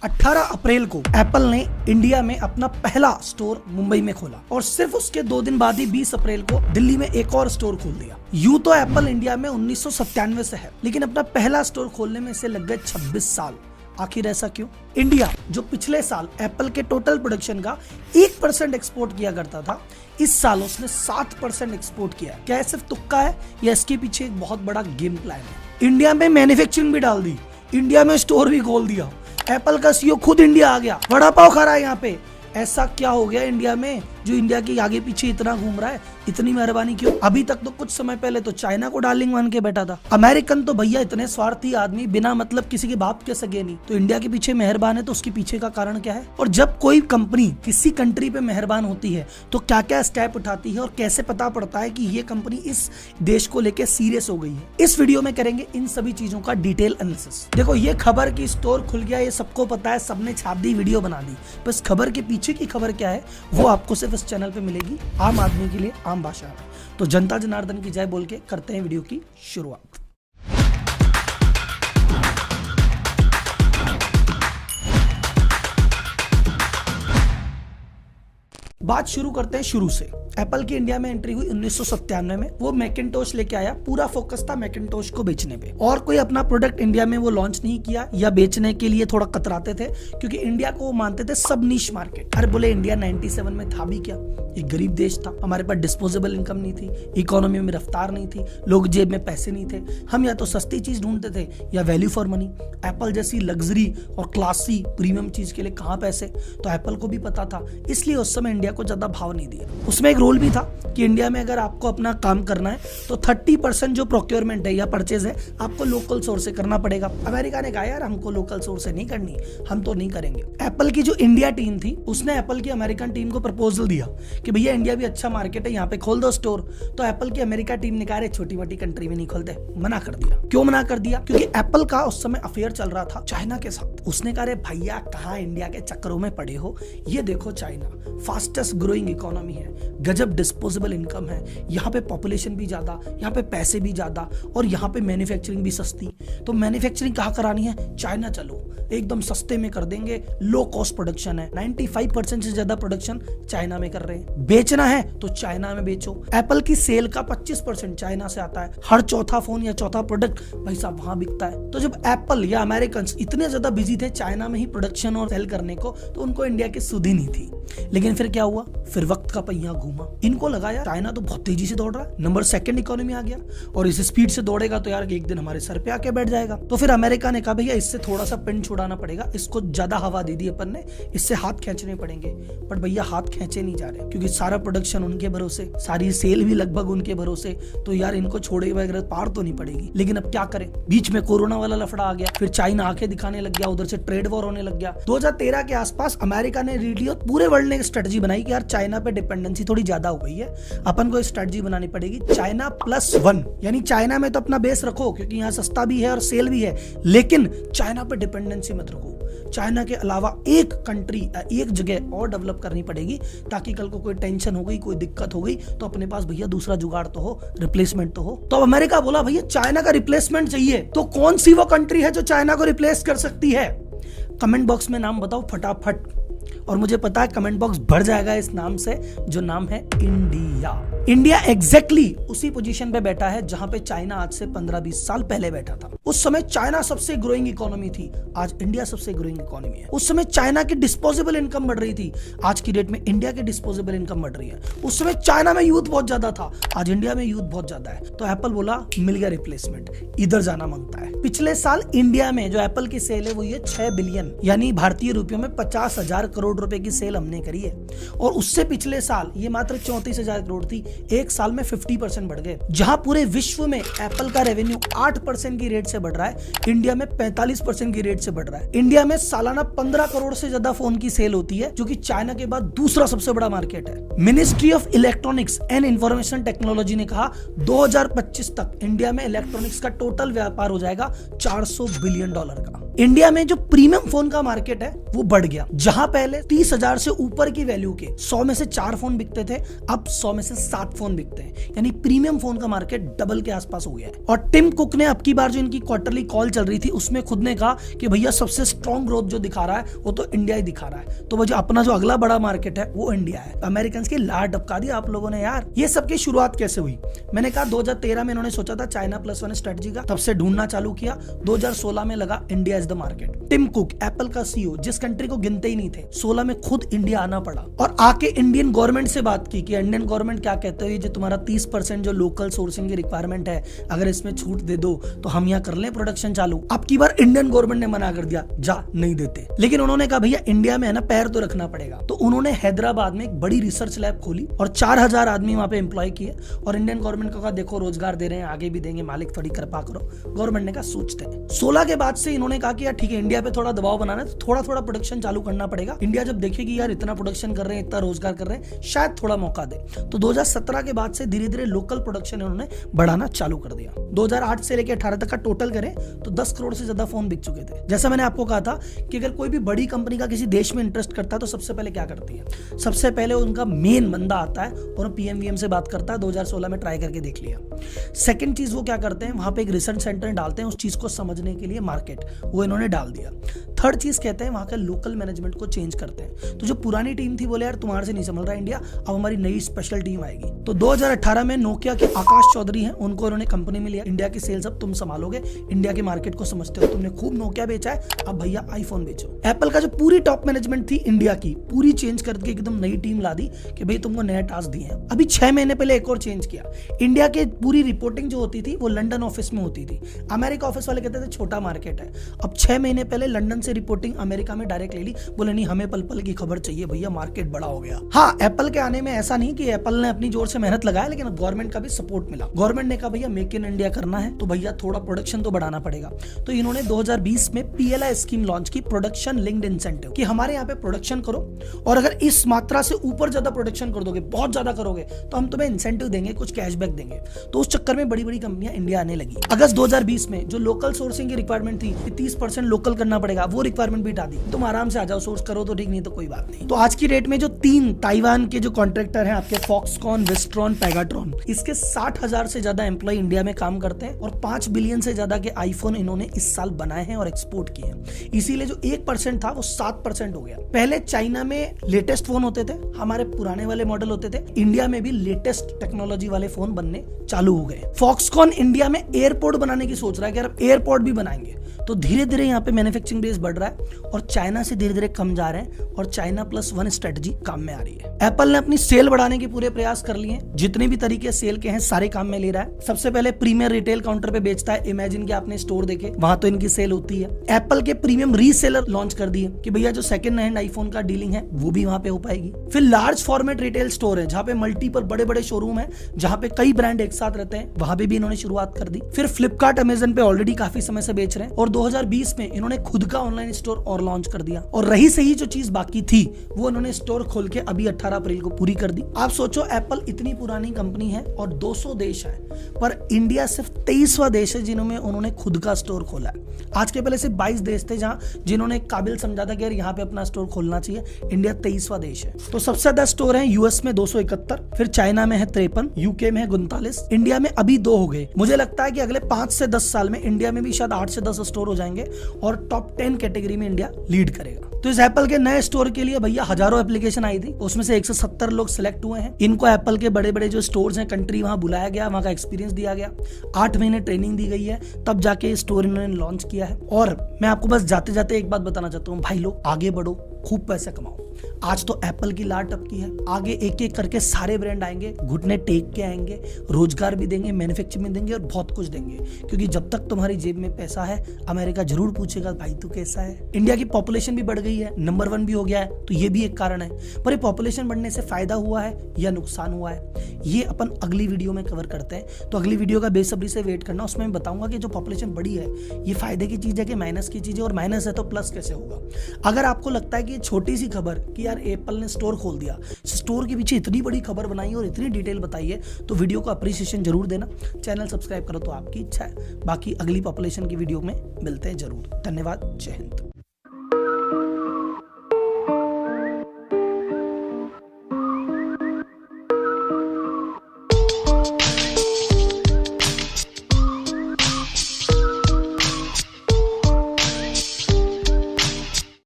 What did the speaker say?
18 अप्रैल को एप्पल ने इंडिया में अपना पहला स्टोर मुंबई में खोला और सिर्फ उसके 2 दिन बाद ही 20 अप्रैल को दिल्ली में एक और स्टोर खोल दिया। यूं तो एप्पल इंडिया में 1997 से है, लेकिन अपना पहला स्टोर खोलने में इसे लग गए 26 साल। आखिर ऐसा क्यों? इंडिया जो पिछले साल एप्पल के टोटल प्रोडक्शन का 1% एक्सपोर्ट किया करता था, इस साल उसने 7% एक्सपोर्ट किया। क्या सिर्फ तुक्का है या इसके पीछे एक बहुत बड़ा गेम प्लान है? इंडिया में मैन्युफैक्चरिंग भी डाल दी, इंडिया में स्टोर भी खोल दिया, एप्पल का सीईओ खुद इंडिया आ गया, वड़ा पाव खा रहा है यहाँ पे। ऐसा क्या हो गया इंडिया में जो इंडिया के आगे पीछे इतना घूम रहा है? इतनी मेहरबानी क्यों? अभी तक तो कुछ समय पहले तो चाइना को डार्लिंग मान के बैठा था। अमेरिकन तो भैया इतने स्वार्थी आदमी, बिना मतलब किसी के बाप के सगे नहीं, तो इंडिया के पीछे मेहरबान है तो उसके पीछे का कारण क्या है? और जब कोई कंपनी किसी कंट्री पे मेहरबान होती है तो क्या क्या स्टेप उठाती है और कैसे पता पड़ता है कि ये कंपनी इस देश को लेकर सीरियस हो गई है? इस वीडियो में करेंगे इन सभी चीजों का डिटेल एनालिसिस। देखो, ये खबर की स्टोर खुल गया, ये सबको पता है, सबने छाप दी, वीडियो बना दी। बस खबर के पीछे की खबर क्या है वो आपको सिर्फ इस चैनल पे मिलेगी, आम आदमी के लिए आम भाषा में। तो जनता जनार्दन की जय बोल के करते हैं वीडियो की शुरुआत। बात शुरू करते हैं शुरू से। एप्पल की इंडिया में एंट्री हुई 1997 में। वो मैकिंटोश लेके आया, पूरा फोकस था मैकिंटोश को बेचने पे, और कोई अपना प्रोडक्ट इंडिया में वो लॉन्च नहीं किया या बेचने के लिए थोड़ा कतराते थे, क्योंकि इंडिया को वो मानते थे सब नीश मार्केट। अरे बोले इंडिया 97 में था भी क्या? एक गरीब देश था, हमारे पास डिस्पोजेबल इनकम नहीं थी, इकोनॉमी में रफ्तार नहीं थी, लोग जेब में पैसे नहीं थे, हम या तो सस्ती चीज ढूंढते थे या वैल्यू फॉर मनी। एप्पल जैसी लग्जरी और क्लासी प्रीमियम चीज के लिए कहाँ पैसे? तो एप्पल को भी पता था, इसलिए उस समय इंडिया को ज्यादा भाव नहीं दिया। उसमें एक रूल भी था कि इंडिया में अगर आपको अपना काम करना है तो 30% जो प्रोक्योरमेंट है या परचेज है आपको लोकल सोर्स से करना पड़ेगा। अमेरिका ने कहा यार हमको लोकल सोर्स से नहीं करनी, हम तो नहीं करेंगे। एप्पल की जो इंडिया टीम थी उसने एप्पल की अमेरिकन टीम को प्रपोजल दिया कि भैया इंडिया भी अच्छा मार्केट है, यहाँ पे खोल दो स्टोर। तो एप्पल की अमेरिका टीम ने कहा छोटी मोटी कंट्री में नहीं खोलते, मना कर दिया। क्यों मना कर दिया? क्योंकि एप्पल का उस समय अफेयर चल रहा था चाइना के साथ। उसने कहा भैया कहाँ इंडिया के चक्करों में पड़े हो, ये देखो चाइना फास्टेस्ट ग्रोइंग इकोनॉमी है, गजब डिस्पोजेबल इनकम है, यहाँ पे पॉपुलेशन भी ज्यादा, यहाँ पे पैसे भी ज्यादा, और यहाँ पे मैन्युफैक्चरिंग भी सस्ती। तो मैन्युफैक्चरिंग कहाँ करानी है? चाइना चलो, एकदम सस्ते में कर देंगे, लो कॉस्ट प्रोडक्शन है, 95% से ज्यादा प्रोडक्शन चाइना में कर रहे हैं। बेचना है तो चाइना में बेचो। एप्पल की सेल का 25% चाइना से आता है, हर चौथा फोन या चौथा प्रोडक्ट भाई साहब वहां बिकता है। तो जब एप्पल या अमेरिकन इतने ज्यादा बिजी थे चाइना में ही प्रोडक्शन और सेल करने को, तो उनको इंडिया की सुध ही नहीं थी। लेकिन फिर क्या हुआ? फिर वक्त का पहिया घूमा, इनको लगा यार चाइना तो बहुत तेजी से दौड़ रहा है, नंबर 2 इकोनॉमी आ गया, और इस स्पीड से दौड़ेगा तो यार एक दिन हमारे सर पे आके बैठ जाएगा। तो फिर अमेरिका ने कहा भैया इससे थोड़ा सा पिन छुड़ाना पड़ेगा, इसको ज्यादा हवा दे दी अपन ने, इससे हाथ खींचने पड़ेंगे। बट भैया हाथ खींचे नहीं जा रहे, क्योंकि सारा प्रोडक्शन उनके भरोसे, सारी सेल भी लगभग उनके भरोसे, तो यार इनको छोड़े बगैर पार तो नहीं पड़ेगी। लेकिन अब क्या करें? बीच में कोरोना वाला लफड़ा आ गया, फिर चाइना आंखें दिखाने लग गया, उधर से ट्रेड वॉर होने लग गया। 2013 के आसपास अमेरिका ने रेडियो पूरे वर्ल्ड ने स्ट्रेटजी बनाई कि यार चाइना पे डिपेंडेंसी थोड़ी ज्यादा हो गई है, अपन को स्ट्रेटजी बनानी पड़ेगी चाइना +1। यानी चाइना में तो अपना बेस रखो क्योंकि यहाँ सस्ता भी है और सेल भी है, लेकिन चाइना पे डिपेंडेंसी मत रखो। चाइना के अलावा एक कंट्री, एक जगह और डेवलप करनी पड़ेगी, ताकि कल को कोई टेंशन हो गई, कोई दिक्कत हो गई तो अपने पास भैया दूसरा जुगाड़ तो हो, रिप्लेसमेंट तो हो। तो अमेरिका बोला भैया चाइना का रिप्लेसमेंट चाहिए, तो कौन सी वो कंट्री है जो चाइना को रिप्लेस कर सकती है? कमेंट बॉक्स में नाम बताओ फटाफट, और मुझे पता है कमेंट बॉक्स भर जाएगा इस नाम से, जो नाम है इंडिया। इंडिया एग्जैक्टली उसी पोजीशन पे बैठा है जहां पे चाइना आज से 15-20 साल पहले बैठा था। उस समय चाइना सबसे ग्रोइंग इकोनॉमी थी, आज इंडिया सबसे ग्रोइंग इकोनॉमी है। उस समय चाइना की डिस्पोजेबल इनकम बढ़ रही थी, आज की डेट में इंडिया की डिस्पोजेबल इनकम बढ़ रही है। उस समय चाइना में यूथ बहुत ज्यादा था, आज इंडिया में यूथ बहुत ज्यादा है। तो एप्पल बोला मिल गया रिप्लेसमेंट, इधर जाना मांगता है। पिछले साल इंडिया में जो एप्पल की सेल है वो ये 6 बिलियन यानी भारतीय रुपयों में 50,000 करोड़ रुपए की सेल हमने करी है, और उससे पिछले साल ये मात्र 34,000 करोड़ थी। एक साल में 50% बढ़ गए। जहां पूरे विश्व में एप्पल का रेवेन्यू 8% की रेट से बढ़ रहा है, इंडिया में 45% की रेट से बढ़ रहा है। इंडिया में सालाना 15 करोड़ से ज्यादा फोन की सेल होती है, जो कि चाइना के बाद दूसरा सबसे बड़ा मार्केट है। Ministry of electronics and information technology ने कहा 2025 तक इंडिया में इलेक्ट्रॉनिक्स का टोटल व्यापार हो जाएगा $400 बिलियन का। इंडिया में जो प्रीमियम फोन का मार्केट है वो बढ़ गया। जहां पहले 30,000 से ऊपर की वैल्यू के 100 में से 4 फोन बिकते थे, अब 100 में से 7 फोन बिकते हैं। यानी प्रीमियम फोन का मार्केट डबल के आसपास हो गया है। और टिम कुक ने अब की बार जो इनकी क्वार्टरली कॉल चल रही थी उसमें खुद ने कहा कि भैया सबसे स्ट्रॉन्ग ग्रोथ जो दिखा रहा है वो तो इंडिया ही दिखा रहा है। तो जो अपना जो अगला बड़ा मार्केट है वो इंडिया है। अमेरिकन की लार डबका दी आप लोगों ने यार। ये सबकी शुरुआत कैसे हुई? मैंने कहा 2013 में इन्होंने सोचा था चाइना +1 स्ट्रेटजी का, तब से ढूंढना चालू किया। 2016 में लगा India is the market. Tim Cook Apple का सीईओ जिस कंट्री को गिनते ही नहीं थे, 16 में खुद इंडिया आना पड़ा और आके इंडियन गवर्नमेंट से बात की कि इंडियन गवर्नमेंट क्या कहते हैं, जो तुम्हारा 30% जो लोकल सोर्सिंग की रिक्वायरमेंट है, अगर इसमें छूट दे दो तो हम यहाँ कर लें प्रोडक्शन चालू। अब की बार इंडियन गवर्नमेंट ने मना कर दिया, जा नहीं देते। लेकिन उन्होंने कहा भैया इंडिया में है ना पैर तो रखना पड़ेगा। तो उन्होंने हैदराबाद में एक बड़ी रिसर्च लैब खोली और 4000 आदमी वहां पे एम्प्लॉय किए और इंडियन गवर्नमेंट को कहा देखो रोजगार दे रहे हैं, आगे भी देंगे, मालिक थोड़ी कृपा करो। गवर्नमेंट ने कहा सोचते हैं। 16 के बाद से इन्होंने कहा कि यार ठीक है इंडिया पे थोड़ा दबाव बनाना है, तो थोड़ा थोड़ा प्रोडक्शन चालू करना पड़ेगा। इंडिया जब देखेगी यार इतना प्रोडक्शन कर रहे हैं, इतना रोजगार कर रहे हैं, शायद थोड़ा मौका दे। तो 2017 के बाद से धीरे धीरे लोकल प्रोडक्शन इन्होंने बढ़ाना चालू कर दिया। 2008 से लेकर 18 तक का टोटल करें तो 10 करोड़ से ज्यादा फोन बिक चुके थे। जैसा मैंने आपको कहा था कि अगर कोई भी बड़ी कंपनी का किसी देश में इंटरेस्ट करता है तो सबसे पहले क्या करती है? सबसे पहले उनका मेन बंदा आता है और पीएमवीएम से बात करता है। 2016 में ट्राई करके देख लिया। सेकंड चीज वो क्या करते हैं, वहां पे एक रिसर्च सेंटर डालते हैं उस चीज को समझने के लिए, मार्केट, वो इन्होंने डाल दिया। थर्ड चीज कहते हैं वहां का लोकल मैनेजमेंट को चेंज करते हैं। तो जो पुरानी टीम थी बोले यार तुम्हारे से नहीं संभल रहा इंडिया, अब हमारी नई स्पेशल टीम आएगी। तो 2018 में नोकिया के आकाश चौधरी हैं, उनको इन्होंने कंपनी में लिया। इंडिया की सेल्स अब तुम संभालोगे, इंडिया के मार्केट को समझते हो, तुमने खूब नोकिया बेचा है, अब भैया आईफोन बेचो। एप्पल का जो पूरी टॉप मैनेजमेंट थी इंडिया की, पूरी चेंज करके एकदम नई टीम ला दी कि भाई तुमको नया टास्क दिए हैं। अभी 6 महीने पहले एक और चेंज किया। इंडिया के पूरी रिपोर्टिंग जो होती थी वो लंदन ऑफिस में होती थी। अमेरिका ऑफिस वाले कहते थे छोटा मार्केट है। अब 6 महीने पहले लंदन से रिपोर्टिंग अमेरिका में डायरेक्ट ले ली। बोले नहीं हमें पल पल की खबर चाहिए भैया, मार्केट बड़ा हो गया। हाँ, एप्पल के आने में ऐसा नहीं कि एप्पल ने अपनी जोर से मेहनत लगाया, लेकिन गवर्नमेंट का भी सपोर्ट मिला। गवर्नमेंट ने कहा भैया मेक इन इंडिया करना है तो भैया थोड़ा प्रोडक्शन तो बढ़ाना पड़ेगा। तो इन्होंने 2020 में PLI स्कीम लॉन्च की, प्रोडक्शन लिंक्ड इंसेंटिव, कि हमारे यहाँ पे प्रोडक्शन करो और अगर इस मात्रा से ऊपर ज्यादा प्रोडक्शन कर दोगे, बहुत ज्यादा करोगे, तो हम तुम्हें इंसेंटिव देंगे, कुछ कैशबैक देंगे। तो उस चक्कर में बड़ी बड़ी कंपनियां इंडिया आने लगी। अगस्त 2020 में जो लोकल सोर्सिंग की रिक्वायरमेंट थी कि 30% लोकल करना पड़ेगा, वो रिक्वायरमेंट भी हटा दी। तुम आराम से आ जाओ, सोर्स करो तो ठीक, नहीं तो कोई बात नहीं। तो आज की डेट में जो 3 ताइवान के जो कॉन्ट्रैक्टर हैं आपके, फॉक्सकॉन, विस्ट्रॉन, पेगाट्रॉन, इसके 60,000 से ज्यादा एम्प्लॉय इंडिया में काम करते हैं और 5 बिलियन से ज्यादा के आईफोन इन्होंने इस साल बनाए हैं और एक्सपोर्ट किए हैं। इसीलिए जो 1% था वो 7% हो गया। पहले चाइना में लेटेस्ट फोन होते थे, हमारे पुराने वाले मॉडल होते थे। इंडिया में भी लेटेस्ट टेक्नोलॉजी वाले फोन बनने चालू हो गए। फॉक्सकॉन इंडिया में एयरपोर्ट बनाने की सोच रहा है कि यार एयरपोर्ट भी बनाएंगे। तो धीरे धीरे यहाँ पे मैन्युफैक्चरिंग बेस बढ़ रहा है और चाइना से धीरे धीरे कम जा रहे हैं और चाइना +1 स्ट्रेटजी काम में आ रही है। एप्पल ने अपनी सेल बढ़ाने के पूरे प्रयास कर लिए हैं, जितने भी तरीके सेल के हैं सारे काम में ले रहा है। सबसे पहले प्रीमियर रिटेल काउंटर पे बेचता है। इमेजिन कि आपने स्टोर देखे, वहां तो इनकी सेल होती है। एप्पल के प्रीमियम रीसेलर लॉन्च कर दिए कि भैया जो सेकंड हैंड आईफोन का डीलिंग है वो भी वहां पे हो पाएगी। फिर लार्ज फॉर्मेट रिटेल स्टोर है जहां पे मल्टीपल बड़े बड़े शोरूम है, जहां पे कई ब्रांड एक साथ रहते हैं, वहां पे भी इन्होंने शुरुआत कर दी। फिर फ्लिपकार्ट, अमेजन पे ऑलरेडी काफी समय से बेच रहे हैं और 2020 में इन्होंने खुद का ऑनलाइन स्टोर और लॉन्च कर दिया। और रही सही जो चीज बाकी थी वो इन्होंने स्टोर खोल के अभी 18 अप्रैल को पूरी कर दी। आप सोचो एप्पल इतनी पुरानी कंपनी है और 200 देश है, पर इंडिया सिर्फ 23वां देश है जिन्होंने उन्होंने खुद का स्टोर खोला है। आज के पहले सिर्फ 22 देश थे जिन्होंने काबिल समझा था कि यार यहाँ पे अपना स्टोर खोलना चाहिए। इंडिया 23वां देश है। तो सबसे ज्यादा स्टोर है यूएस में 271, फिर चाइना में है 53, यूके में है 39, इंडिया में अभी 2 हो गए। मुझे लगता है कि अगले 5 से 10 साल में इंडिया में भी शायद 8 से 10 स्टोर हो जाएंगे और टॉप 10 कैटेगरी में इंडिया लीड करेगा। तो इस एप्पल के नए स्टोर के लिए भैया हजारों एप्लीकेशन आई थी, उसमें से 170 लोग सिलेक्ट हुए हैं। इनको एप्पल के बड़े बड़े जो स्टोर्स हैं कंट्री, वहां बुलाया गया, वहां का एक्सपीरियंस दिया गया, 8 महीने ट्रेनिंग दी गई है, तब जाके स्टोर इन्होंने लॉन्च किया है। और मैं आपको बस जाते जाते एक बात बताना चाहता हूँ, भाई लोग आगे बढ़ो, खूब पैसे कमाओ। आज तो एप्पल की लाट टपकी है, आगे एक एक करके सारे ब्रांड आएंगे, घुटने टेक के आएंगे, रोजगार भी देंगे, मैन्युफैक्चरिंग देंगे और बहुत कुछ देंगे। क्योंकि जब तक तुम्हारी जेब में पैसा है, अमेरिका जरूर पूछेगा भाई तू कैसा है। इंडिया की पॉपुलेशन भी बढ़ गई है, नंबर 1 भी हो गया है, तो ये भी एक कारण है। पर ये पॉपुलेशन बढ़ने से फायदा हुआ है या नुकसान हुआ है, ये अपन अगली वीडियो में कवर करते हैं। तो अगली वीडियो का बेसब्री से वेट करना, उसमें मैं बताऊंगा कि जो पॉपुलेशन बढ़ी है ये फायदे की चीज है कि माइनस की चीज है, और माइनस है तो प्लस कैसे होगा। अगर आपको लगता है कि छोटी सी खबर कि यार एप्पल ने स्टोर खोल दिया, स्टोर के पीछे इतनी बड़ी खबर बनाई और इतनी डिटेल बताई है, तो वीडियो को अप्रिसिएशन जरूर देना। चैनल सब्सक्राइब करो तो आपकी इच्छा है। बाकी अगली पॉपुलेशन की वीडियो में मिलते हैं जरूर। धन्यवाद। जय हिंद।